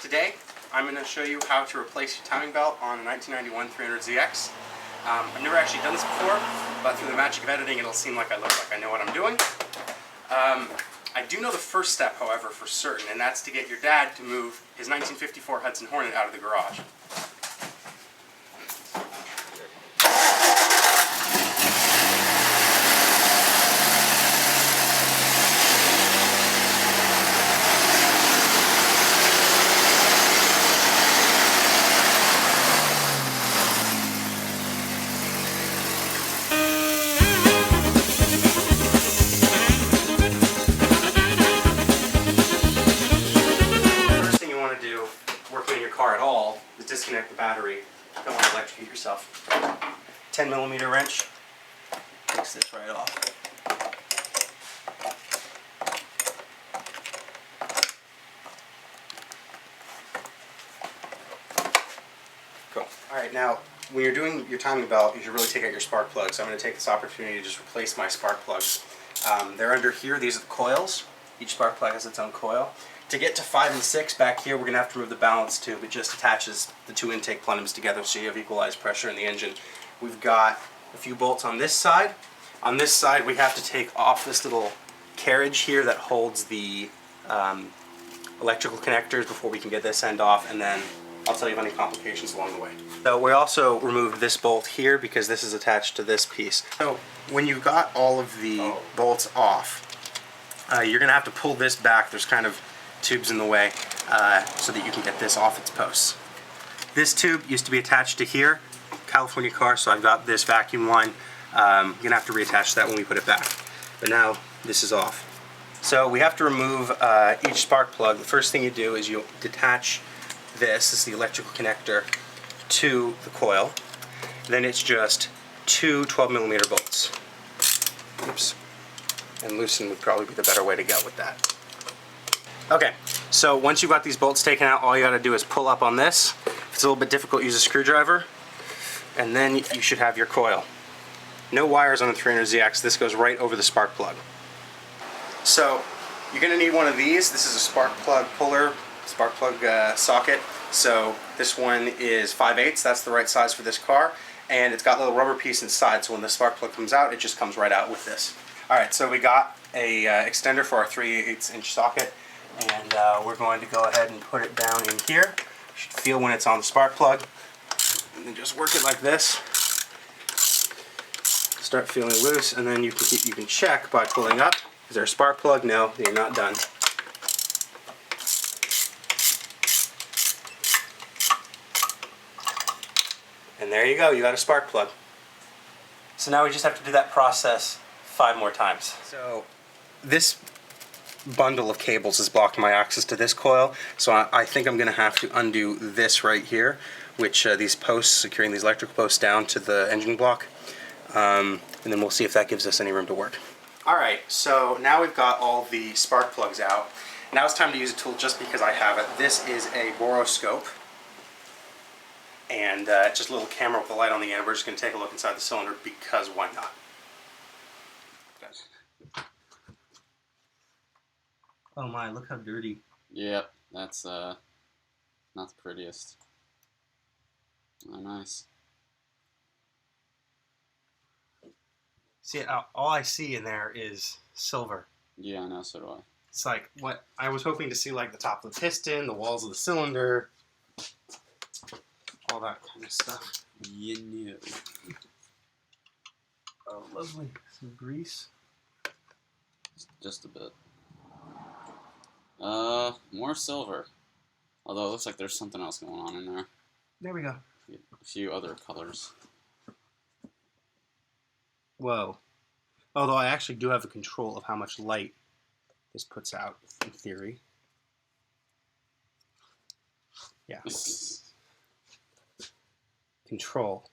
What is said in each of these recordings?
Today, I'm going to show you how to replace your timing belt on a 1991 300ZX. I've never actually done this before, but through the magic of editing, it'll seem like I look like I know what I'm doing. I do know the first step, however, for certain, and that's to get your dad to move his 1954 Hudson Hornet out of the garage. Disconnect the battery. You don't want to electrocute yourself. 10mm wrench takes this right off. Cool. Alright, now when you're doing your timing belt, you should really take out your spark plugs. So I'm going to take this opportunity to just replace my spark plugs. They're under here. These are the coils. Each spark plug has its own coil. To get to 5 and 6 back here, we're going to have to remove the balance tube. It just attaches the two intake plenums together so you have equalized pressure in the engine. We've got a few bolts on this side. On this side, we have to take off this little carriage here that holds the electrical connectors before we can get this end off, and then I'll tell you of any complications along the way. So we also removed this bolt here because this is attached to this piece. So when you've got all of the bolts off, you're going to have to pull this back. There's kind of tubes in the way so that you can get this off its posts. This tube used to be attached to here, California car, so I've got this vacuum line. I'm going to have to reattach that when we put it back. But now this is off. So we have to remove each spark plug. The first thing you do is you detach this is the electrical connector to the coil. Then it's just two 12mm bolts. Oops. And loosen would probably be the better way to go with that. Okay, so once you've got these bolts taken out, all you gotta do is pull up on this. If it's a little bit difficult, use a screwdriver, and then you should have your coil. No wires on the 300ZX, this goes right over the spark plug. So, you're gonna need one of these. This is a spark plug puller, spark plug socket. So this one is 5/8, that's the right size for this car, and it's got a little rubber piece inside, so when the spark plug comes out, it just comes right out with this. Alright, so we got a extender for our 3/8 inch socket. And we're going to go ahead and put it down in here. You should feel when it's on the spark plug. And then just work it like this. Start feeling loose, and then you can check by pulling up. Is there a spark plug? No, you're not done. And there you go, you got a spark plug. So now we just have to do that process 5 more times. So this bundle of cables has blocked my access to this coil, so I think I'm going to have to undo this right here, which these posts, securing these electrical posts down to the engine block, and then we'll see if that gives us any room to work. Alright, so now we've got all the spark plugs out. Now it's time to use a tool just because I have it. This is a boroscope, and just a little camera with a light on the end. We're just going to take a look inside the cylinder because why not? Oh my, look how dirty. Yep, that's not the prettiest. Oh, nice. See, all I see in there is silver. Yeah, I know, so do I. It's like what I was hoping to see, like the top of the piston, the walls of the cylinder, all that kind of stuff. You know. Oh, lovely. Some grease. Just a bit. More silver. Although it looks like there's something else going on in there. There we go. A few other colors. Whoa. Although I actually do have a control of how much light this puts out, in theory. Yeah. Control.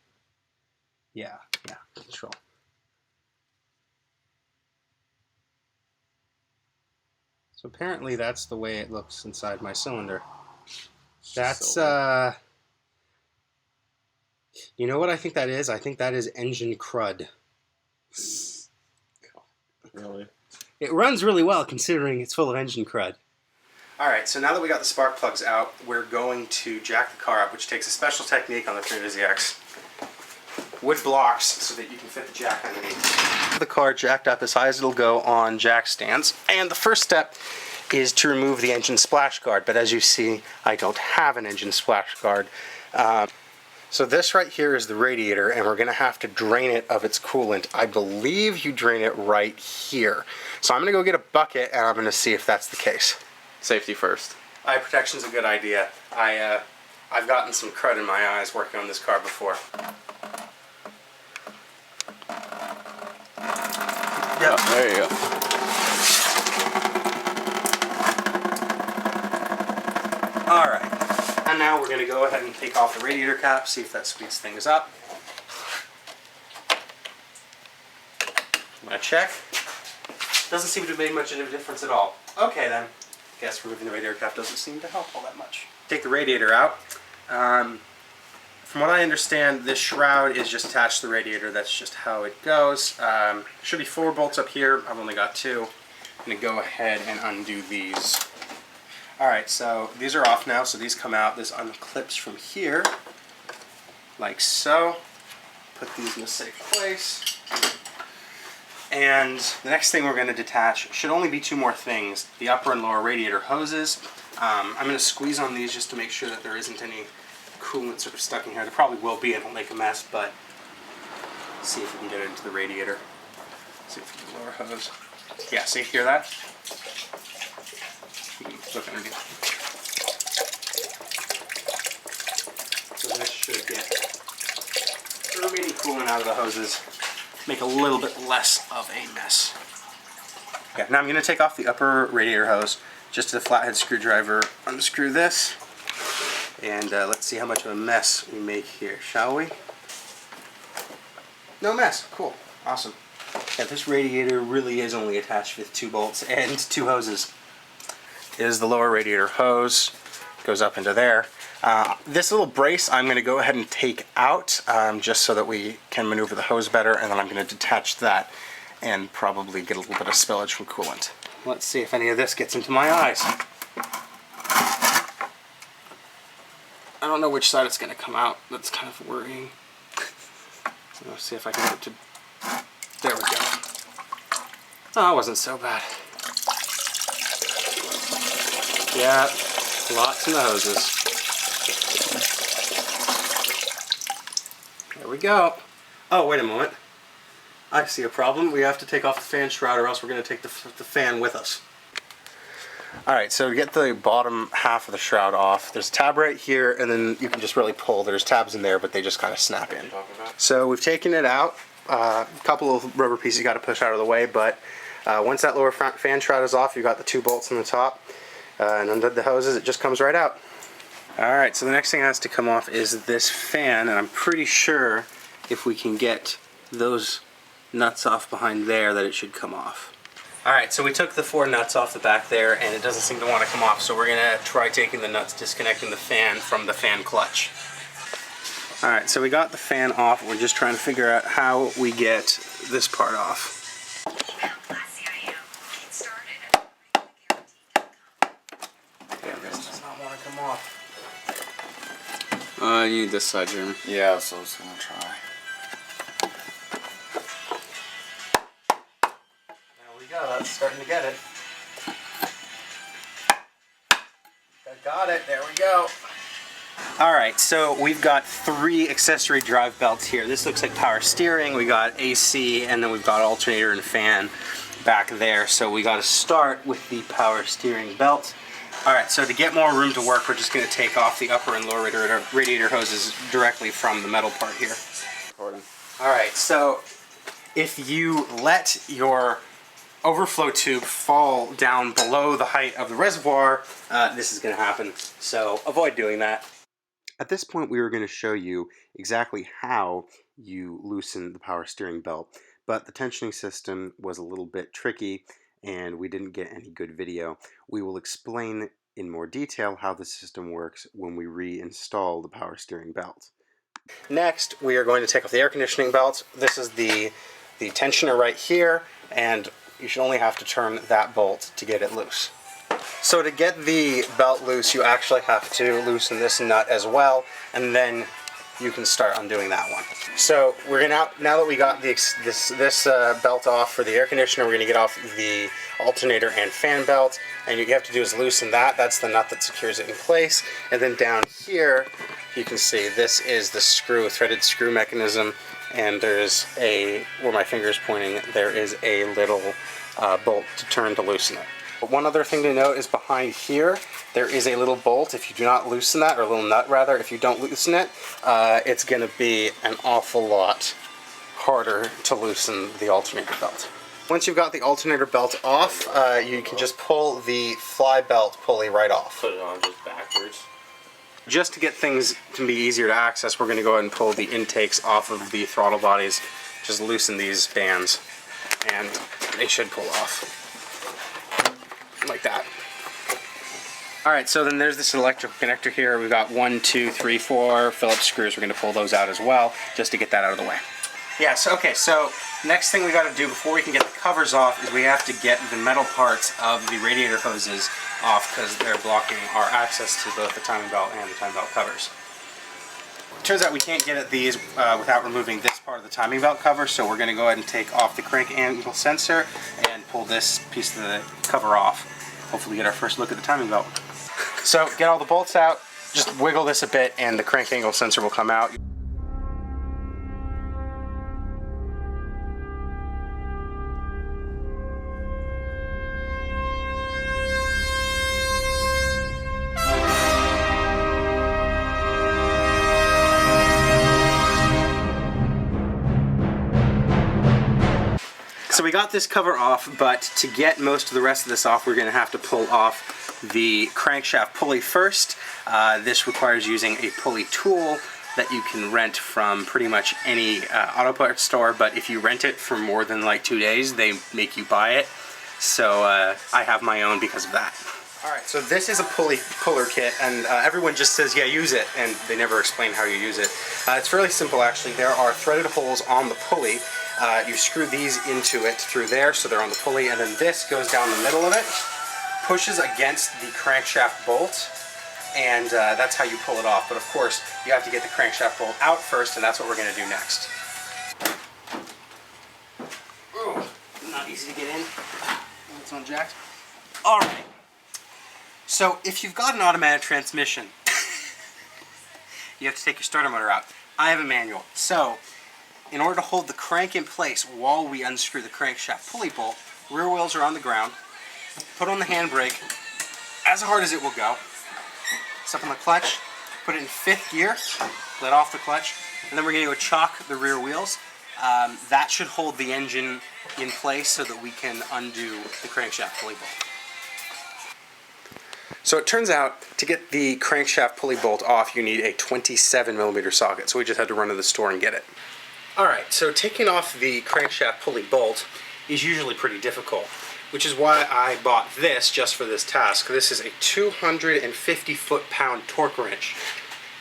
Yeah, control. So apparently that's the way it looks inside my cylinder. That's, you know what I think that is? I think that is engine crud. Really? It runs really well considering it's full of engine crud. Alright, so now that we got the spark plugs out, we're going to jack the car up, which takes a special technique on the 3VZX. Wood blocks so that you can fit the jack underneath. The car jacked up as high as it'll go on jack stands, and the first step is to remove the engine splash guard, but as you see, I don't have an engine splash guard. So this right here is the radiator, and we're going to have to drain it of its coolant. I believe you drain it right here. So I'm going to go get a bucket, and I'm going to see if that's the case. Safety first. Eye protection's a good idea. I've gotten some crud in my eyes working on this car before. Yep. Oh, there you go. Alright, and now we're going to go ahead and take off the radiator cap, see if that speeds things up. I'm going to check. Doesn't seem to have made much of a difference at all. Okay then. Guess removing the radiator cap doesn't seem to help all that much. Take the radiator out. From what I understand, this shroud is just attached to the radiator. That's just how it goes. There should be 4 bolts up here. I've only got 2. I'm going to go ahead and undo these. Alright, so these are off now, so these come out. This unclips from here, like so. Put these in a safe place. And the next thing we're going to detach should only be 2 more things. The upper and lower radiator hoses. I'm going to squeeze on these just to make sure that there isn't any coolant sort of stuck in here. There probably will be, it'll make a mess, but let's see if we can get it into the radiator. See if we can lower hose. Yeah, see, hear that? Look under here. So this should get the remaining coolant out of the hoses. Make a little bit less of a mess. Okay, now I'm going to take off the upper radiator hose. Just with a flathead screwdriver, unscrew this. And let's see how much of a mess we make here, shall we? No mess. Cool. Awesome. Yeah, this radiator really is only attached with 2 bolts and 2 hoses. Is the lower radiator hose. Goes up into there. This little brace I'm going to go ahead and take out just so that we can maneuver the hose better, and then I'm going to detach that and probably get a little bit of spillage from coolant. Let's see if any of this gets into my eyes. I don't know which side it's going to come out. That's kind of worrying. Let's see if I can get it to... There we go. Oh, it wasn't so bad. Yeah, lots in the hoses. There we go. Oh, wait a moment. I see a problem. We have to take off the fan shroud or else we're going to take the fan with us. Alright, so to get the bottom half of the shroud off, there's a tab right here, and then you can just really pull. There's tabs in there, but they just kind of snap in. So we've taken it out. A couple of rubber pieces you got to push out of the way, but once that lower front fan shroud is off, you've got the 2 bolts on the top, and under the hoses, it just comes right out. Alright, so the next thing that has to come off is this fan, and I'm pretty sure if we can get those nuts off behind there that it should come off. Alright, so we took the 4 nuts off the back there, and it doesn't seem to want to come off, so we're going to try taking the nuts, disconnecting the fan from the fan clutch. Alright, so we got the fan off. We're just trying to figure out how we get this part off. Yeah, this does not want to come off. You need this side, Jeremy. Yeah, so I was gonna try. There we go, that's starting to get it. Got it, there we go. Alright, so we've got 3 accessory drive belts here. This looks like power steering, we got AC, and then we've got alternator and fan back there. So we got to start with the power steering belt. Alright, so to get more room to work, we're just going to take off the upper and lower radiator hoses directly from the metal part here. Alright, so if you let your overflow tube fall down below the height of the reservoir, this is going to happen. So avoid doing that. At this point, we were going to show you exactly how you loosen the power steering belt, but the tensioning system was a little bit tricky and we didn't get any good video. We will explain in more detail how the system works when we reinstall the power steering belt. Next, we are going to take off the air conditioning belt. This is the tensioner right here, and you should only have to turn that bolt to get it loose. So to get the belt loose, you actually have to loosen this nut as well, and then you can start undoing that one. So we're gonna, now that we got this belt off for the air conditioner, we're gonna get off the alternator and fan belt, and what you have to do is loosen that. That's the nut that secures it in place. And then down here, you can see this is the screw, threaded screw mechanism, and there's a, where my finger is pointing, there is a little bolt to turn to loosen it. But one other thing to note is behind here, there is a little bolt. If you do not loosen that, or a little nut rather, if you don't loosen it, it's going to be an awful lot harder to loosen the alternator belt. Once you've got the alternator belt off, you can just pull the fly belt pulley right off. Put it on just backwards. Just to get things to be easier to access, we're going to go ahead and pull the intakes off of the throttle bodies. Just loosen these bands, and they should pull off. Like that. Alright, so then there's this electrical connector here. We've got 1, 2, 3, 4 Phillips screws. We're going to pull those out as well, just to get that out of the way. Yeah, so okay, so next thing we got to do before we can get the covers off is we have to get the metal parts of the radiator hoses off because they're blocking our access to both the timing belt and the timing belt covers. It turns out we can't get at these without removing this part of the timing belt cover, so we're going to go ahead and take off the crank angle sensor and pull this piece of the cover off. Hopefully get our first look at the timing belt. So get all the bolts out, just wiggle this a bit and the crank angle sensor will come out. So we got this cover off, but to get most of the rest of this off, we're going to have to pull off the crankshaft pulley first. This requires using a pulley tool that you can rent from pretty much any auto parts store, but if you rent it for more than like 2 days, they make you buy it. So I have my own because of that. Alright, so this is a puller kit, and everyone just says, yeah, use it, and they never explain how you use it. It's fairly simple, actually. There are threaded holes on the pulley. You screw these into it through there, so they're on the pulley, and then this goes down the middle of it, pushes against the crankshaft bolt, and that's how you pull it off. But of course, you have to get the crankshaft bolt out first, and that's what we're going to do next. Ooh, not easy to get in. It's unjacked. Alright. So if you've got an automatic transmission, you have to take your starter motor out. I have a manual. So in order to hold the crank in place while we unscrew the crankshaft pulley bolt, rear wheels are on the ground, put on the handbrake as hard as it will go, step on the clutch, put it in 5th gear, let off the clutch, and then we're going to go chock the rear wheels. That should hold the engine in place so that we can undo the crankshaft pulley bolt. So it turns out, to get the crankshaft pulley bolt off, you need a 27mm socket, so we just had to run to the store and get it. Alright, so taking off the crankshaft pulley bolt is usually pretty difficult, which is why I bought this just for this task. This is a 250 foot-pound torque wrench.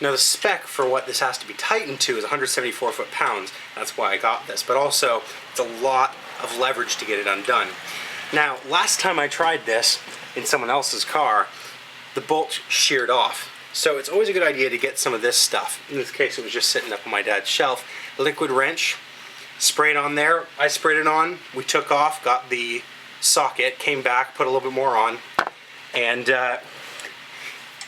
Now the spec for what this has to be tightened to is 174 foot-pounds. That's why I got this, but also it's a lot of leverage to get it undone. Now, last time I tried this in someone else's car, the bolt sheared off. So it's always a good idea to get some of this stuff. In this case, it was just sitting up on my dad's shelf. Liquid wrench, sprayed on there. I sprayed it on. We took off, got the socket, came back, put a little bit more on, and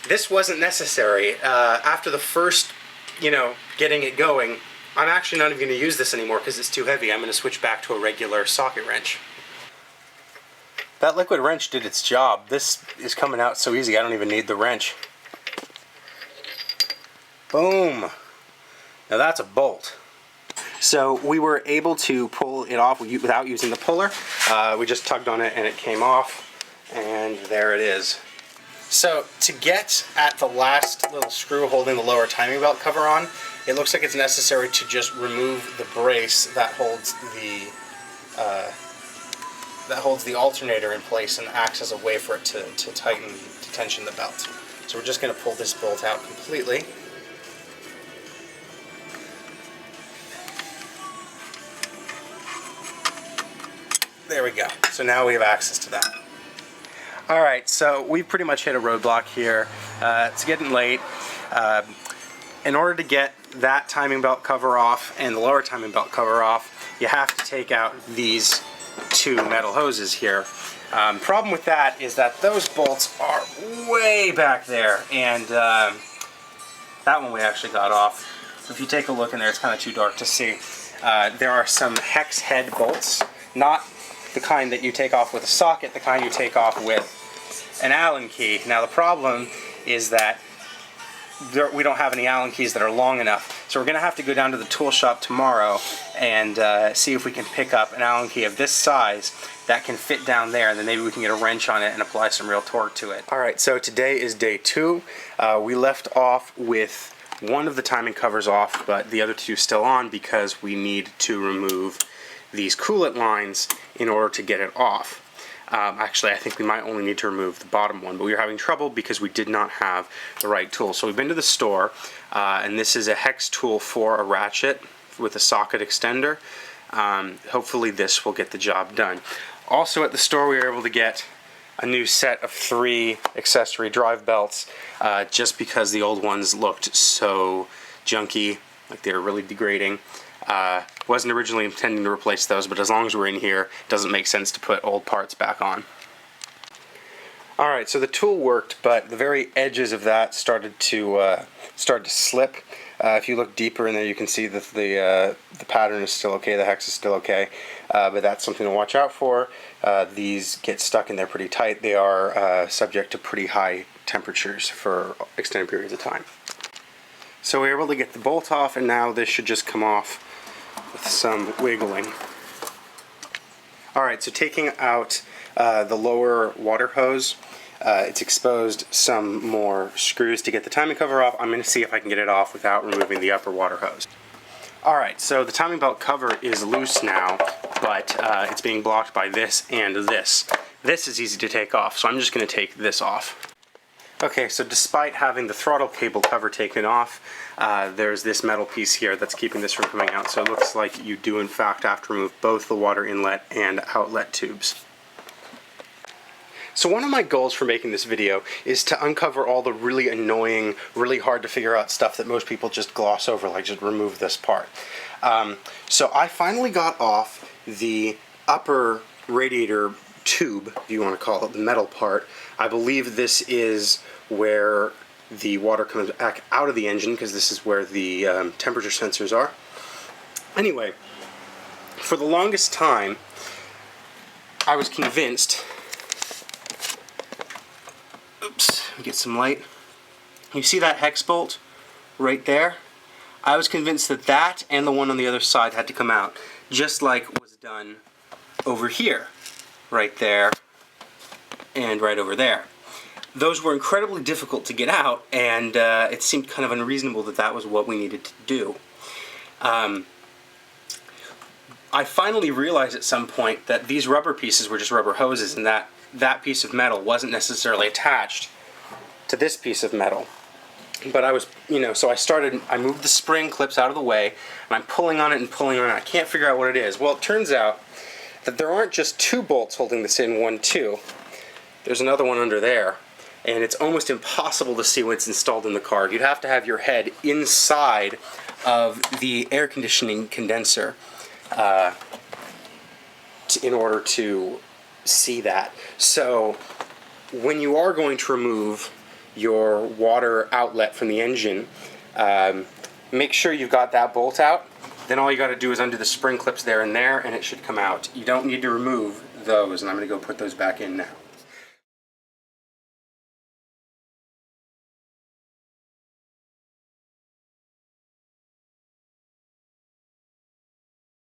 this wasn't necessary. After the first, getting it going, I'm actually not even going to use this anymore because it's too heavy. I'm going to switch back to a regular socket wrench. That liquid wrench did its job. This is coming out so easy, I don't even need the wrench. Boom! Now that's a bolt. So we were able to pull it off without using the puller. We just tugged on it and it came off, and there it is. So to get at the last little screw holding the lower timing belt cover on, it looks like it's necessary to just remove the brace that holds the alternator in place and acts as a way for it to tension the belt. So we're just going to pull this bolt out completely. There we go. So now we have access to that. Alright, so we've pretty much hit a roadblock here. It's getting late. In order to get that timing belt cover off and the lower timing belt cover off, you have to take out these two metal hoses here. Problem with that is that those bolts are way back there, and that one we actually got off. If you take a look in there, it's kind of too dark to see. There are some hex head bolts, not the kind that you take off with a socket, the kind you take off with an Allen key. Now the problem is that we don't have any Allen keys that are long enough, so we're going to have to go down to the tool shop tomorrow and see if we can pick up an Allen key of this size that can fit down there, and then maybe we can get a wrench on it and apply some real torque to it. Alright, so today is day 2. We left off with one of the timing covers off, but the other two still on because we need to remove these coolant lines in order to get it off. Actually, I think we might only need to remove the bottom one, but we were having trouble because we did not have the right tool. So we've been to the store, and this is a hex tool for a ratchet with a socket extender. Hopefully this will get the job done. Also at the store we were able to get a new set of 3 accessory drive belts, just because the old ones looked so junky, like they were really degrading. Wasn't originally intending to replace those, but as long as we're in here, it doesn't make sense to put old parts back on. Alright, so the tool worked, but the very edges of that started to slip. If you look deeper in there, you can see that the pattern is still okay, the hex is still okay, but that's something to watch out for. These get stuck in there pretty tight. They are subject to pretty high temperatures for extended periods of time. So we were able to get the bolt off, and now this should just come off with some wiggling. Alright, so taking out the lower water hose, it's exposed some more screws to get the timing cover off. I'm going to see if I can get it off without removing the upper water hose. Alright, so the timing belt cover is loose now, but it's being blocked by this and this. This is easy to take off, so I'm just going to take this off. Okay, so despite having the throttle cable cover taken off, there's this metal piece here that's keeping this from coming out, so it looks like you do in fact have to remove both the water inlet and outlet tubes. So one of my goals for making this video is to uncover all the really annoying, really hard to figure out stuff that most people just gloss over, like just remove this part. So I finally got off the upper radiator tube, if you want to call it, the metal part. I believe this is where the water comes back out of the engine, because this is where the temperature sensors are. Anyway, for the longest time, I was convinced... Oops, let me get some light. You see that hex bolt right there? I was convinced that that and the one on the other side had to come out, just like was done over here. Right there, and right over there. Those were incredibly difficult to get out, and it seemed kind of unreasonable that that was what we needed to do. I finally realized at some point that these rubber pieces were just rubber hoses, and that piece of metal wasn't necessarily attached to this piece of metal. But I was, so I moved the spring clips out of the way, and I'm pulling on it and pulling on it. I can't figure out what it is. Well, it turns out that there aren't just 2 bolts holding this in, 1, 2. There's another one under there, and it's almost impossible to see what's installed in the car. You'd have to have your head inside of the air conditioning condenser in order to see that. So when you are going to remove your water outlet from the engine, make sure you've got that bolt out. Then all you got to do is undo the spring clips there, and it should come out. You don't need to remove those, and I'm going to go put those back in now.